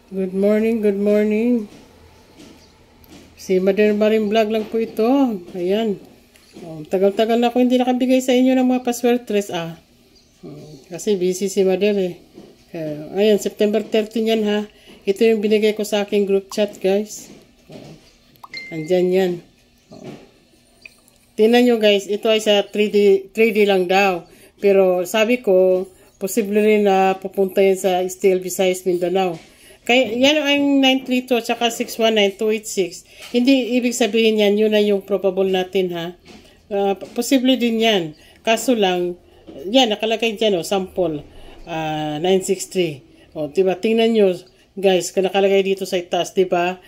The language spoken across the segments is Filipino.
Good morning, good morning. Si Mother Maring Vlog lang po ito. Ayan. Tagal-tagal na ako hindi nakabigay sa inyo ng mga paswertres. Kasi busy si Mother eh. Ayan, September 13 yan ha. Ito yung binigay ko sa aking group chat guys. Andyan yan. Tingnan nyo guys, ito ay sa 3D lang daw. Pero sabi ko, posible rin na pupunta yan sa STL Visayas Mindanao. Kaya yan ang 932 at saka 619286. Hindi ibig sabihin yan, yun na yung probable natin ha. Posible din yan. Kaso lang, yan, nakalagay dyan sample 963. Diba, tingnan nyo guys, nakalagay dito sa itaas, diba?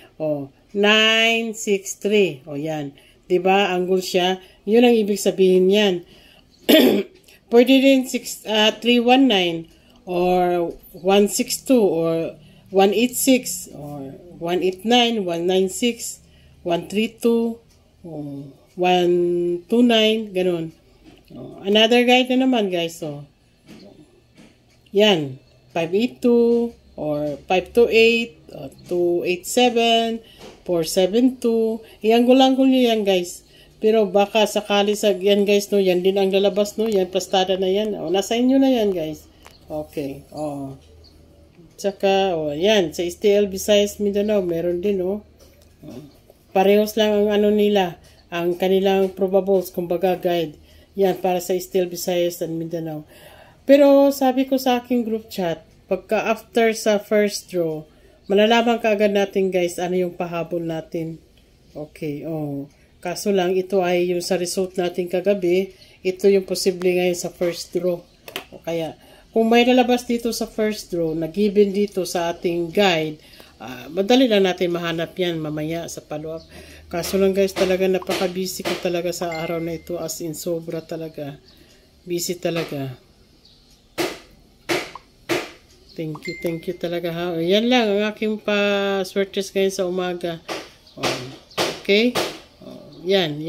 963. Yan. Diba, angle siya. Yun ang ibig sabihin yan. Pwede din 319 or 162 or 186 or 189, 196, 132, 129, ganun. Another guide na naman guys. Yan, 582 or 528 or 287, 472. Ianggol-anggol nyo yan guys. Pero baka sakali sa yan guys, no, yan din ang lalabas, no, yan plastada na yan. Nasa inyo na yan guys. Okay, Tsaka, yan, sa STL Visayas Mindanao, meron din, Parehos lang ang ano nila, ang kanilang probables, kumbaga guide. Yan, para sa STL Visayas and Mindanao. Pero, sabi ko sa aking group chat, pagka after sa first draw, malalaman kaagad natin guys, ano yung pahabol natin. Okay, Kaso lang, ito ay yung sa result natin kagabi, ito yung posible ngayon sa first draw. Kaya, kung may lalabas dito sa first draw, na given dito sa ating guide, madali lang natin mahanap yan mamaya sa follow-up. Kaso lang guys, talaga napaka-busy ko talaga sa araw na ito, as in sobra talaga. Busy talaga. Thank you talaga ha. Yan lang ang aking pa-swertres ngayon sa umaga. Okay? Yan.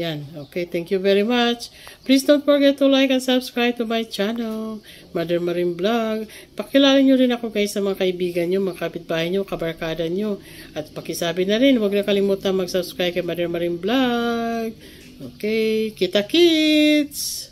Okay, thank you very much. Please don't forget to like and subscribe to my channel, Mother Maring Vlog. Pakilala nyo rin ako guys sa mga kaibigan nyo, mga kapitbahay nyo, kabarkada nyo. At pakisabi na rin, huwag na kalimutan mag-subscribe kay Mother Maring Vlog. Okay, kita kits!